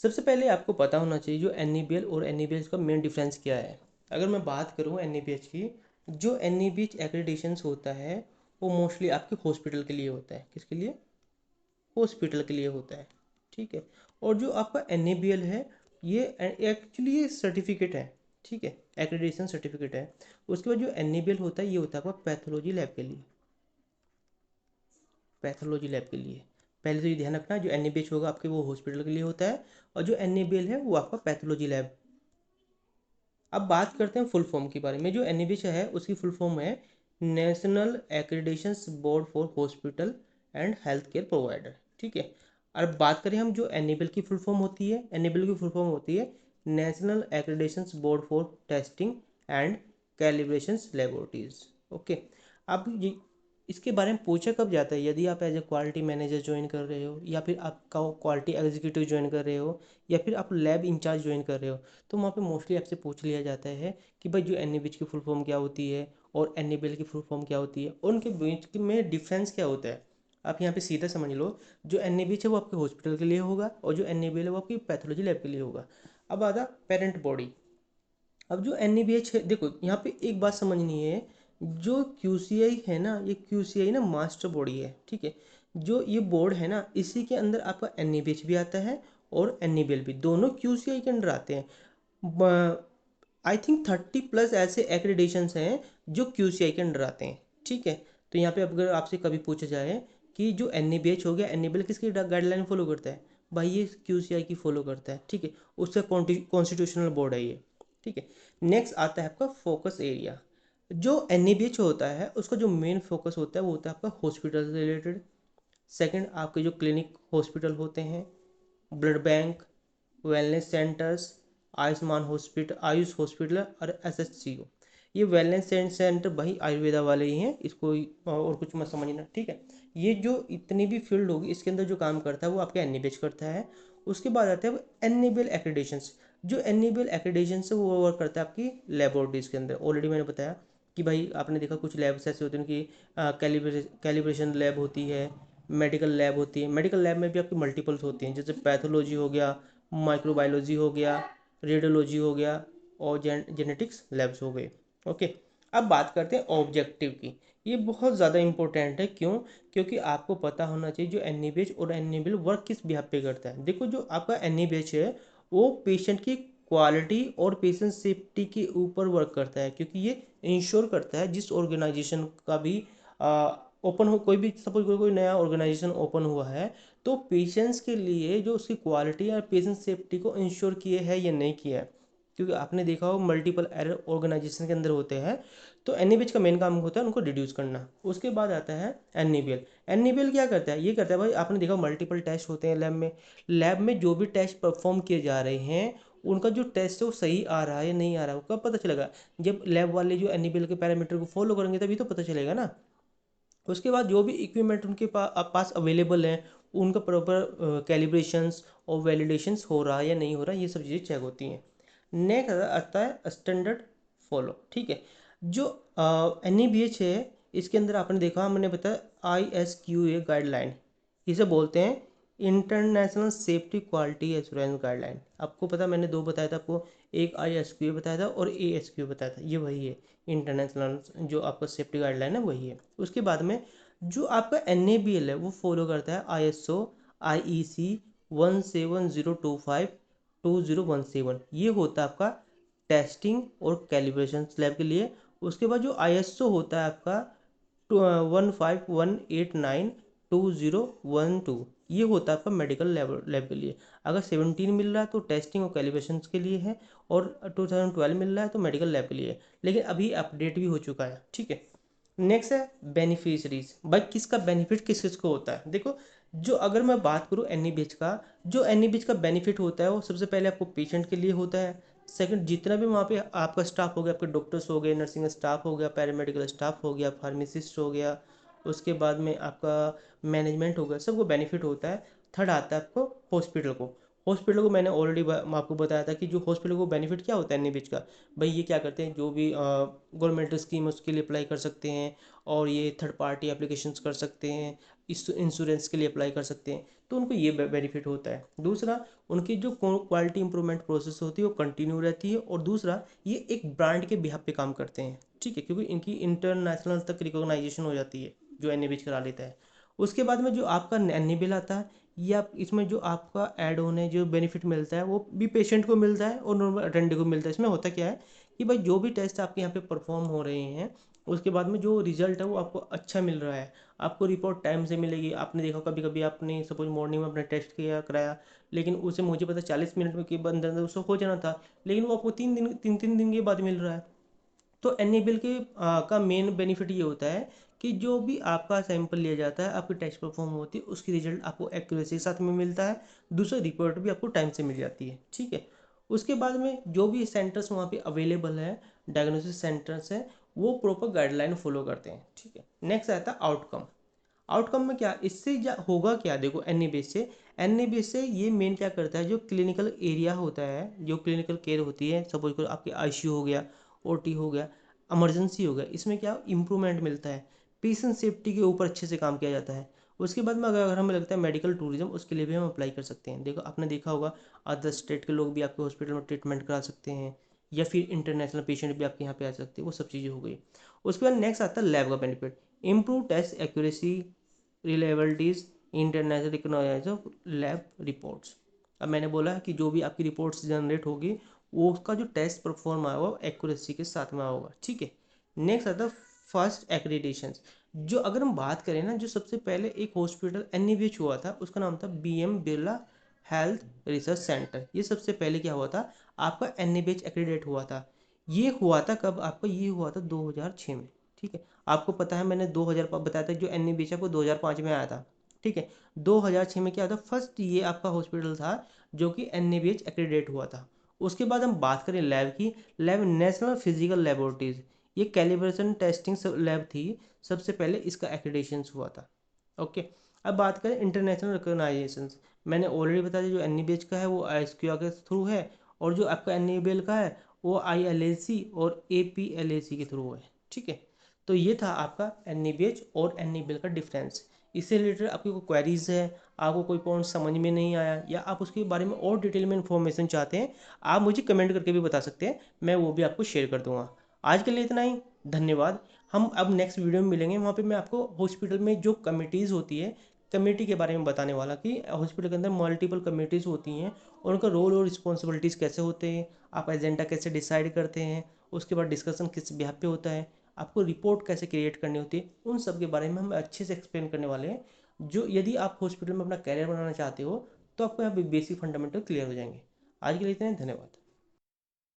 सबसे पहले आपको पता होना चाहिए जो एन और एन का मेन डिफरेंस क्या है। अगर मैं बात करूँ एन की, जो एन एक्रेडिटेशंस होता है वो मोस्टली आपके हॉस्पिटल के लिए होता है। किसके लिए? हॉस्पिटल के लिए होता है। ठीक है। और जो आपका एन है ये एक्चुअली ये सर्टिफिकेट है। ठीक है, एक्रेडिटेशन सर्टिफिकेट है। उसके बाद जो एन होता है ये होता है आपका पैथोलॉजी लैब के लिए। पैथोलॉजी लैब के लिए पहले तो ये ध्यान रखना, जो एन होगा आपके वो हॉस्पिटल के लिए होता है, और जो एन है वो आपका पैथोलॉजी लैब। अब बात करते हैं फुल फॉर्म के बारे में। जो एन है उसकी फुल फॉर्म है national accreditation board for hospital and health care provider. ठीक है। और बात करें हम जो एन की फुल फॉर्म होती है, एन की फुल फॉर्म होती है national accreditation board for testing and calibration laboratories. Okay. अब ये इसके बारे में पूछा कब जाता है, यदि आप as a quality manager join कर रहे हो, या फिर आपका क्वालिटी एग्जीक्यूटिव ज्वाइन कर रहे हो, या फिर आप लैब इंचार्ज ज्वाइन कर रहे हो, तो वहाँ पे मोस्टली आपसे पूछ लिया जाता है कि भाई जो एन की फुल फॉर्म क्या होती है और एन की फुल फॉर्म क्या होती है, और उनके बीच में डिफरेंस क्या होता है। आप यहाँ पे सीधा समझ लो, जो एन है वो आपके हॉस्पिटल के लिए होगा, और जो एन है वो आपकी पैथोलॉजी लैब के लिए होगा। अब आता पेरेंट बॉडी। अब जो एन है, देखो यहाँ पे एक बात समझनी है, जो क्यूसीआई है ना, ये क्यूसीआई ना मास्टर बॉडी है। ठीक है। जो ये बोर्ड है ना, इसी के अंदर आपका एन भी आता है और एन भी, दोनों क्यूसीआई के अंडर आते हैं। आई थिंक 30+ ऐसे एक्रेडिटेशंस हैं जो क्यूसीआई के अंडर आते हैं। ठीक है। तो यहाँ पे अगर आपसे कभी पूछा जाए कि जो एन हो गया, एन किसकी गाइडलाइन फॉलो करता है, भाई ये क्यूसीआई की फॉलो करता है। ठीक है। उसका कॉन्स्टिट्यूशनल बोर्ड है ये। ठीक है। नेक्स्ट आता है आपका फोकस एरिया। जो एन होता है उसका जो मेन फोकस होता है वो होता है आपका हॉस्पिटल से रिलेटेड। सेकंड, आपके जो क्लिनिक हॉस्पिटल होते हैं, blood bank, wellness centres, Ayushman hospital, Ayush hospital और एसएचसीओ। ये वेलनेस सेंटर भाई आयुर्वेदा वाले ही हैं, इसको और कुछ मत समझना। ठीक है। ये जो इतनी भी फील्ड होगी इसके अंदर जो काम करता है वो आपके एन करता है। उसके बाद आता है एनेबल एक्रेडिटेशंस। जो एनेबल एक्रेडिटेशन है वो वर्क करता है आपकी लेबोरेटरीज के अंदर। ऑलरेडी मैंने बताया कि भाई आपने देखा कुछ लैब्स ऐसे होते हैं कि कैलिब्रेशन लैब होती है, मेडिकल लैब होती है। मेडिकल लैब में भी आपकी मल्टीपल्स होती हैं, जैसे पैथोलॉजी हो गया, माइक्रोबायोलॉजी हो गया, रेडियोलॉजी हो गया, और जेनेटिक्स लैब्स हो गए। ओके। अब बात करते हैं ऑब्जेक्टिव की। ये बहुत ज़्यादा इंपॉर्टेंट है। क्यों? क्योंकि आपको पता होना चाहिए जो एन और एन वर्क किस बिहाफ पे करता है। देखो जो आपका एन है वो पेशेंट की क्वालिटी और पेशेंट सेफ्टी के ऊपर वर्क करता है, क्योंकि ये इंश्योर करता है जिस ऑर्गेनाइजेशन का भी ओपन हो, कोई भी सपोज कोई नया ऑर्गेनाइजेशन ओपन हुआ है, तो पेशेंट्स के लिए जो उसकी क्वालिटी और पेशेंट सेफ्टी को इंश्योर किए है या नहीं किया है। क्योंकि आपने देखा हो मल्टीपल एरर ऑर्गेनाइजेशन के अंदर होते हैं, तो एन का मेन काम होता है उनको रिड्यूस करना। उसके बाद आता है एन क्या करता है, ये करता है भाई आपने देखा मल्टीपल टेस्ट होते हैं लैब में। लैब में जो भी टेस्ट परफॉर्म किए जा रहे हैं उनका जो टेस्ट है वो सही आ रहा है या नहीं आ रहा है, वो कब पता चलेगा? जब लैब वाले जो एन के पैरामीटर को फॉलो करेंगे तभी तो पता चलेगा ना। उसके बाद जो भी इक्विपमेंट उनके पास अवेलेबल है उनका प्रॉपर कैलिब्रेशंस और वैलिडेशंस हो रहा है या नहीं हो रहा है, ये सब चीज़ें चेक होती हैं। नेक्स्ट आता है स्टैंडर्ड फॉलो। ठीक है। जो एन है इसके अंदर आपने देखा, मैंने बताया ISQA गाइडलाइन, इसे बोलते हैं international safety quality assurance guideline. आपको पता, मैंने दो बताया था आपको, एक ISQA बताया था और ASQA बताया था, ये वही है इंटरनेशनल जो आपका सेफ्टी गाइडलाइन है वही है। उसके बाद में जो आपका NABL है वो फॉलो करता है ISO IEC 17025 2017। ये होता है आपका टेस्टिंग और कैलिब्रेशन लैब के लिए। उसके बाद जो ISO होता है आपका 15189 2012, ये होता है आपका मेडिकल लैब के लिए। अगर 17 मिल रहा है तो टेस्टिंग और कैलिब्रेशन के लिए है, और 2012 मिल रहा है तो मेडिकल लैब के लिए है। लेकिन अभी अपडेट भी हो चुका है। ठीक है। नेक्स्ट है बेनिफिशरीज। भाई किसका बेनिफिट किस किस को होता है, देखो जो अगर मैं बात करूँ एन का, जो एन का बेनिफिट होता है वो सबसे पहले आपको पेशेंट के लिए होता है। सेकंड, जितना भी वहाँ पे आपका स्टाफ हो गया, आपके डॉक्टर्स हो गए, नर्सिंग स्टाफ हो गया, पैरामेडिकल स्टाफ हो गया, फार्मासिस्ट हो गया, उसके बाद में आपका मैनेजमेंट हो गया, सबको बेनिफिट होता है। थर्ड आता है आपको हॉस्पिटल को। हॉस्पिटल को मैंने ऑलरेडी आपको बताया था कि जो हॉस्पिटल को बेनिफिट क्या होता है एनएबीएच का। भाई ये क्या करते हैं, जो भी गवर्नमेंट स्कीम है उसके लिए अप्लाई कर सकते हैं, और ये थर्ड पार्टी एप्लीकेशंस कर सकते हैं, इस इंश्योरेंस के लिए अप्लाई कर सकते हैं, तो उनको ये बेनिफिट होता है। दूसरा, उनकी जो क्वालिटी इंप्रूवमेंट प्रोसेस होती है वो कंटिन्यू रहती है, और दूसरा ये एक ब्रांड के बिहाफ पे काम करते हैं, ठीक है, क्योंकि इनकी इंटरनेशनल तक रिकॉग्नाइजेशन हो जाती है जो एनएबीएच करा लेता है। उसके बाद में जो आपका एनएबीएल आता है, या इसमें जो आपका ऐड ऑन है, जो बेनिफिट मिलता है वो भी पेशेंट को मिलता है और नॉर्मल अटेंडे को मिलता है। इसमें होता क्या है कि भाई जो भी टेस्ट आपके यहाँ पे परफॉर्म हो रहे हैं, उसके बाद में जो रिजल्ट है वो आपको अच्छा मिल रहा है, आपको रिपोर्ट टाइम से मिलेगी। आपने देखा कभी कभी आपने सपोज मॉर्निंग में अपना टेस्ट किया कराया, लेकिन उसे मुझे पता 40 मिनट में के अंदर उसको हो जाना था, लेकिन वो आपको 3 दिन के बाद मिल रहा है। तो एनएबीएल के का मेन बेनिफिट ये होता है कि जो भी आपका सैंपल लिया जाता है, आपकी टेस्ट परफॉर्म होती है, उसकी रिजल्ट आपको एक्यूरेसी के साथ में मिलता है, दूसरा रिपोर्ट भी आपको टाइम से मिल जाती है, ठीक है। उसके बाद में जो भी सेंटर्स वहाँ पे अवेलेबल है, डायग्नोसिस सेंटर्स है, वो प्रॉपर गाइडलाइन फॉलो करते हैं, ठीक है। नेक्स्ट आता है आउटकम। आउटकम में क्या, इससे होगा क्या, देखो एनएबीएस से ये मेन क्या करता है, जो क्लिनिकल एरिया होता है, जो क्लिनिकल केयर होती है, सपोज करो आपके आईसीयू हो गया, ओटी हो गया, इमरजेंसी हो गया, इसमें क्या इम्प्रूवमेंट मिलता है, पेशेंट सेफ्टी के ऊपर अच्छे से काम किया जाता है। उसके बाद में अगर हमें लगता है मेडिकल टूरिज्म, उसके लिए भी हम अप्लाई कर सकते हैं। देखो आपने देखा होगा अदर स्टेट के लोग भी आपके हॉस्पिटल में ट्रीटमेंट करा सकते हैं, या फिर इंटरनेशनल पेशेंट भी आपके यहाँ पे आ सकते हैं, वो सब चीज़ें हो गई। उसके बाद नेक्स्ट आता है लैब का benefit. Improve test accuracy, reliabilities, international recognise of lab reports. अब मैंने बोला कि जो भी आपकी रिपोर्ट्स जनरेट होगी, वो उसका जो टेस्ट परफॉर्म आएगा वो एक्यूरेसी के साथ में होगा, ठीक है। नेक्स्ट आता है फर्स्ट एक्रेडिटेशन। जो अगर हम बात करें ना, जो सबसे पहले एक हॉस्पिटल एनएबीएच हुआ था, उसका नाम था BM Birla health research centre. ये सबसे पहले क्या हुआ था, आपका एनएबीएच एक्रेडिट हुआ था। ये हुआ था कब, आपका ये हुआ था 2006 में, ठीक है। आपको पता है मैंने 2000 बताया था, जो एनएबीएच आपको 2005 में आया था, ठीक है। 2006 में क्या था, फर्स्ट ये आपका हॉस्पिटल था जो कि एनएबीएच एक्रेडिट हुआ था। उसके बाद हम बात करें लैब की, लैब नेशनल फिजिकल लेबोरेटरीज, ये कैलिब्रेशन टेस्टिंग लैब थी, सबसे पहले इसका एक्रेडिटेशन हुआ था, ओके। अब बात करें इंटरनेशनल रिकॉग्नाइजेशन, मैंने ऑलरेडी बता दिया जो एनएबीएच का है वो आईएसक्यूआर के थ्रू है, और जो आपका एनएबीएल का है वो आईएलएसी और एपीएलएसी के थ्रू है, ठीक है। तो ये था आपका एनएबीएच और एनएबीएल का डिफरेंस। इससे रिलेटेड आपकी कोई क्वेरीज है, आपको कोई पॉइंट समझ में नहीं आया, या आप उसके बारे में और डिटेल में इंफॉर्मेशन चाहते हैं, आप मुझे कमेंट करके भी बता सकते हैं, मैं वो भी आपको शेयर कर दूंगा। आज के लिए इतना ही, धन्यवाद। हम अब नेक्स्ट वीडियो में मिलेंगे, वहाँ पे मैं आपको हॉस्पिटल में जो कमिटीज़ होती है, कमेटी के बारे में बताने वाला कि हॉस्पिटल के अंदर मल्टीपल कमेटीज़ होती हैं, और उनका रोल और रिस्पॉन्सिबिलिटीज़ कैसे होते हैं, आप एजेंडा कैसे डिसाइड करते हैं, उसके बाद डिस्कशन किस बिहाफ पे होता है, आपको रिपोर्ट कैसे क्रिएट करनी होती है, उन सब के बारे में हम अच्छे से एक्सप्लेन करने वाले हैं। जो यदि आप हॉस्पिटल में अपना कैरियर बनाना चाहते हो, तो आपको यहाँ पे बेसिक फंडामेंटल क्लियर हो जाएंगे। आज के लिए इतना ही, धन्यवाद।